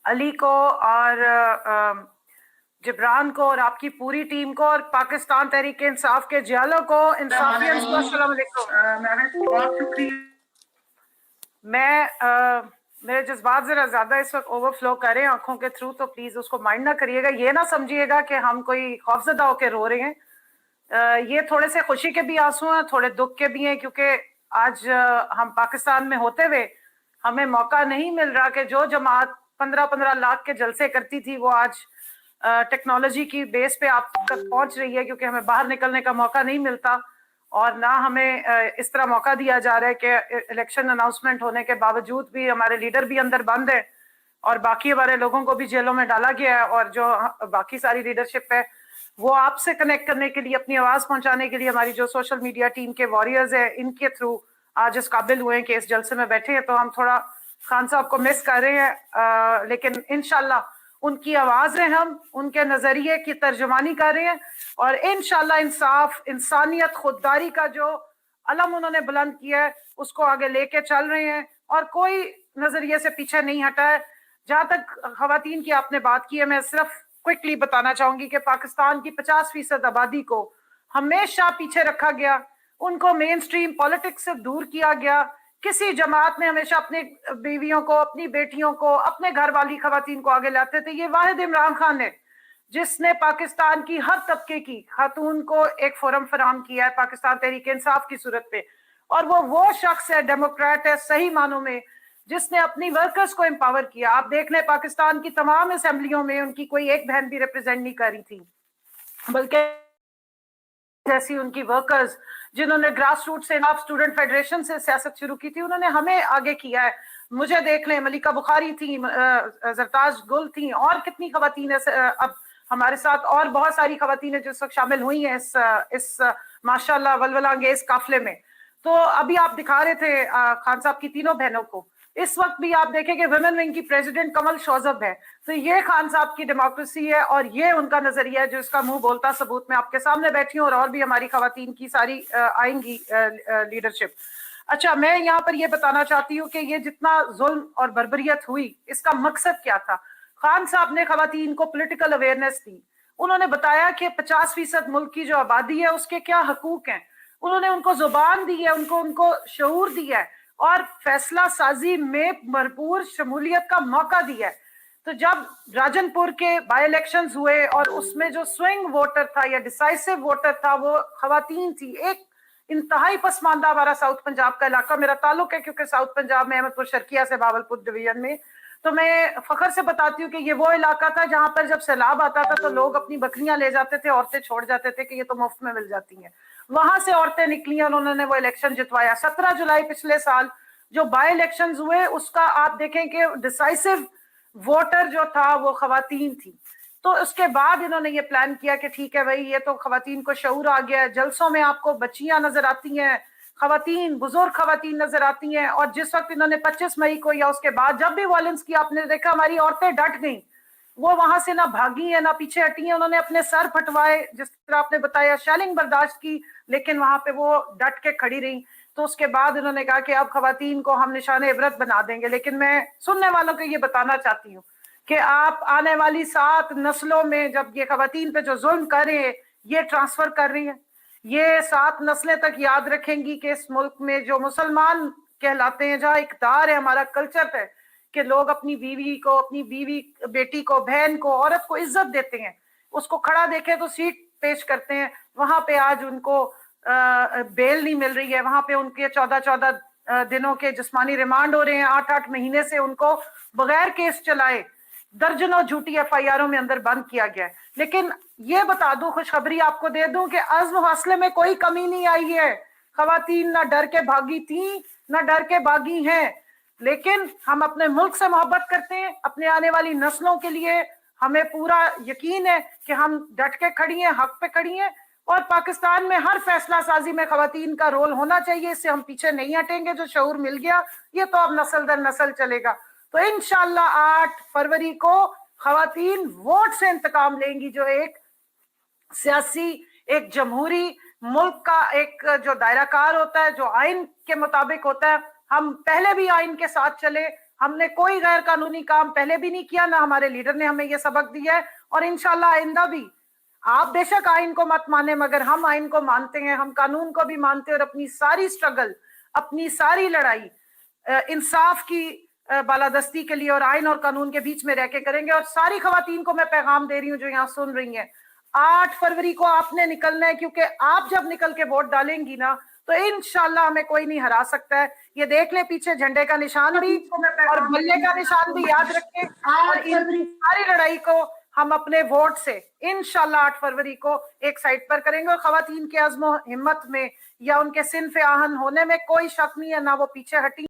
علی کو اور جبران کو اور آپ کی پوری ٹیم کو اور پاکستان تحریک انصاف کے جیالوں کو، انصافیانس کو السلام علیکم۔ میں میرے جذبات ذرا زیادہ اس وقت اوور فلو کر رہے ہیں آنکھوں کے تھرو، تو پلیز اس کو مائنڈ نہ کریے گا، یہ نہ سمجھیے گا کہ ہم کوئی خوفزدہ ہو کے رو رہے ہیں۔ یہ تھوڑے سے خوشی کے بھی آنسو ہیں، تھوڑے دکھ کے بھی ہیں، کیونکہ آج ہم پاکستان میں ہوتے ہوئے ہمیں موقع نہیں مل رہا کہ جو جماعت 15 لاکھ کے جلسے کرتی تھی وہ آج ٹیکنالوجی کی بیس پہ آپ تک پہنچ رہی ہے، کیونکہ ہمیں باہر نکلنے کا موقع نہیں ملتا اور نہ ہمیں اس طرح موقع دیا جا رہا ہے کہ الیکشن اناؤنسمنٹ ہونے کے باوجود بھی ہمارے لیڈر بھی اندر بند ہے اور باقی ہمارے لوگوں کو بھی جیلوں میں ڈالا گیا ہے، اور جو باقی ساری لیڈرشپ ہے وہ آپ سے کنیکٹ کرنے کے لیے، اپنی آواز پہنچانے کے لیے ہماری جو سوشل میڈیا ٹیم کے واریئرز ہیں ان کے تھرو آج اس قابل ہوئے ہیں کہ اس جلسے میں بیٹھے ہیں، تو ہم تھوڑا خان صاحب کو مس کر رہے ہیں، لیکن انشاءاللہ ان کی آوازیں ہم ان کے نظریے کی ترجمانی کر رہے ہیں، اور انشاءاللہ انصاف، انسانیت، خودداری کا جو علم انہوں نے بلند کیا ہے اس کو آگے لے کے چل رہے ہیں، اور کوئی نظریے سے پیچھے نہیں ہٹا ہے۔ جہاں تک خواتین کی آپ نے بات کی ہے، میں صرف کوئکلی بتانا چاہوں گی کہ پاکستان کی 50% آبادی کو ہمیشہ پیچھے رکھا گیا، ان کو مین سٹریم پالیٹکس سے دور کیا گیا، کسی جماعت نے ہمیشہ اپنی بیویوں کو، اپنی بیٹیوں کو، اپنے گھر والی خواتین کو آگے لاتے تھے۔ یہ واحد عمران خان ہے جس نے پاکستان کی ہر طبقے کی خاتون کو ایک فورم فراہم کیا ہے پاکستان تحریک انصاف کی صورت پہ، اور وہ شخص ہے، ڈیموکریٹ ہے صحیح معنوں میں، جس نے اپنی ورکرز کو امپاور کیا۔ آپ دیکھ لیں پاکستان کی تمام اسمبلیوں میں ان کی کوئی ایک بہن بھی ریپرزینٹ نہیں کر رہی تھی، بلکہ جیسی ان کی ورکرز جنہوں نے گراس روٹ سے آپ اسٹوڈنٹ فیڈریشن سے سیاست شروع کی تھی، انہوں نے ہمیں آگے کیا ہے۔ مجھے دیکھ لیں، ملکہ بخاری تھیں، زرتاج گل تھیں، اور کتنی خواتین اب ہمارے ساتھ، اور بہت ساری خواتین جس وقت شامل ہوئی ہیں اس ماشاءاللہ ولولہ انگیز قافلے میں۔ تو ابھی آپ دکھا رہے تھے خان صاحب کی تینوں بہنوں کو، اس وقت بھی آپ دیکھیں کہ ویمن ونگ کی پریزیڈنٹ کمل شوزب ہے، تو یہ خان صاحب کی ڈیموکریسی ہے اور یہ ان کا نظریہ ہے جو اس کا منہ بولتا ثبوت میں آپ کے سامنے بیٹھی ہوں، اور بھی ہماری خواتین کی ساری آئیں گی لیڈرشپ۔ اچھا، میں یہاں پر یہ بتانا چاہتی ہوں کہ یہ جتنا ظلم اور بربریت ہوئی اس کا مقصد کیا تھا۔ خان صاحب نے خواتین کو پولیٹیکل اویئرنیس دی، انہوں نے بتایا کہ 50% ملک کی جو آبادی ہے اس کے کیا حقوق ہیں، انہوں نے ان کو زبان دی ہے، ان کو شعور دیا ہے، اور فیصلہ سازی میں بھرپور شمولیت کا موقع دیا ہے۔ تو جب راجن پور کے بائی الیکشنز ہوئے اور اس میں جو سوئنگ ووٹر تھا یا ڈیسائیسو ووٹر تھا وہ خواتین تھی، ایک انتہائی پسماندہ ہمارا ساؤتھ پنجاب کا علاقہ میرا تعلق ہے، کیونکہ ساؤتھ پنجاب میں احمد پور شرقیہ سے باولپور ڈویژن میں، تو میں فخر سے بتاتی ہوں کہ یہ وہ علاقہ تھا جہاں پر جب سیلاب آتا تھا تو لوگ اپنی بکریاں لے جاتے تھے، عورتیں چھوڑ جاتے تھے کہ یہ تو مفت میں مل جاتی ہیں، وہاں سے عورتیں نکلی اور انہوں نے وہ الیکشن جتوایا۔ 17 جولائی پچھلے سال جو بائی الیکشنز ہوئے اس کا آپ دیکھیں کہ ڈیسائیسو ووٹر جو تھا وہ خواتین تھی۔ تو اس کے بعد انہوں نے یہ پلان کیا کہ ٹھیک ہے بھائی، یہ تو خواتین کو شعور آ گیا ہے، جلسوں میں آپ کو بچیاں نظر آتی ہیں، خواتین، بزرگ خواتین نظر آتی ہیں، اور جس وقت انہوں نے 25 مئی کو یا اس کے بعد جب بھی وائلنس کیا، آپ نے دیکھا ہماری عورتیں ڈٹ گئیں، وہ وہاں سے نہ بھاگی ہیں نہ پیچھے ہٹی ہیں، انہوں نے اپنے سر پھٹوائے، جس طرح آپ نے بتایا شیلنگ برداشت کی، لیکن وہاں پہ وہ ڈٹ کے کھڑی رہیں۔ تو اس کے بعد انہوں نے کہا کہ اب خواتین کو ہم نشان عبرت بنا دیں گے، لیکن میں سننے والوں کو یہ بتانا چاہتی ہوں کہ آپ آنے والی 7 نسلوں میں جب یہ خواتین پہ جو ظلم کر رہے ہیں یہ ٹرانسفر کر رہی ہیں، یہ 7 نسلیں تک یاد رکھیں گی کہ اس ملک میں جو مسلمان کہلاتے ہیں، جہاں اقدار ہے، ہمارا کلچر ہے کہ لوگ اپنی بیوی کو، اپنی بیوی بیٹی کو، بہن کو، عورت کو عزت دیتے ہیں، اس کو کھڑا دیکھے تو سیٹ پیش کرتے ہیں، وہاں پہ آج ان کو بیل نہیں مل رہی ہے، وہاں پہ ان کے 14 دنوں کے جسمانی ریمانڈ ہو رہے ہیں، 8 مہینے سے ان کو بغیر کیس چلائے درجنوں جھوٹی ایف آئی آروں میں اندر بند کیا گیا ہے۔ لیکن یہ بتا دوں، خوشخبری آپ کو دے دوں کہ عزم و حوصلے میں کوئی کمی نہیں آئی ہے، خواتین نہ ڈر کے بھاگی تھیں نہ ڈر کے بھاگی ہیں، لیکن ہم اپنے ملک سے محبت کرتے ہیں، اپنے آنے والی نسلوں کے لیے ہمیں پورا یقین ہے کہ ہم ڈٹ کے کھڑی ہیں، حق پہ کھڑی ہیں، اور پاکستان میں ہر فیصلہ سازی میں خواتین کا رول ہونا چاہیے، اس سے ہم پیچھے نہیں ہٹیں گے۔ جو شعور مل گیا یہ تو اب نسل در نسل چلے گا۔ تو انشاءاللہ 8 فروری کو خواتین ووٹ سے انتقام لیں گی، جو ایک سیاسی، ایک جمہوری ملک کا ایک جو دائرہ کار ہوتا ہے، جو آئین کے مطابق ہوتا ہے۔ ہم پہلے بھی آئین کے ساتھ چلے، ہم نے کوئی غیر قانونی کام پہلے بھی نہیں کیا، نہ ہمارے لیڈر نے ہمیں یہ سبق دیا ہے، اور انشاءاللہ آئندہ بھی۔ آپ بے شک آئین کو مت مانیں، مگر ہم آئین کو مانتے ہیں، ہم قانون کو بھی مانتے ہیں، اور اپنی ساری سٹرگل، اپنی ساری لڑائی انصاف کی بالادستی کے لیے اور آئین اور قانون کے بیچ میں رہ کے کریں گے۔ اور ساری خواتین کو میں پیغام دے رہی ہوں جو یہاں سن رہی ہیں، 8 فروری کو آپ نے نکلنا ہے، کیونکہ آپ جب نکل کے ووٹ ڈالیں گی نا تو انشاءاللہ ہمیں کوئی نہیں ہرا سکتا ہے۔ یہ دیکھ لیں پیچھے جھنڈے کا نشان بھی اور بلے کا نشان بھی یاد رکھیں، اور ان کی ساری لڑائی کو ہم اپنے ووٹ سے انشاءاللہ 8 فروری کو ایک سائٹ پر کریں گے، اور خواتین کے عزم و ہمت میں یا ان کے صنف آہن ہونے میں کوئی شک نہیں ہے، نہ وہ پیچھے ہٹی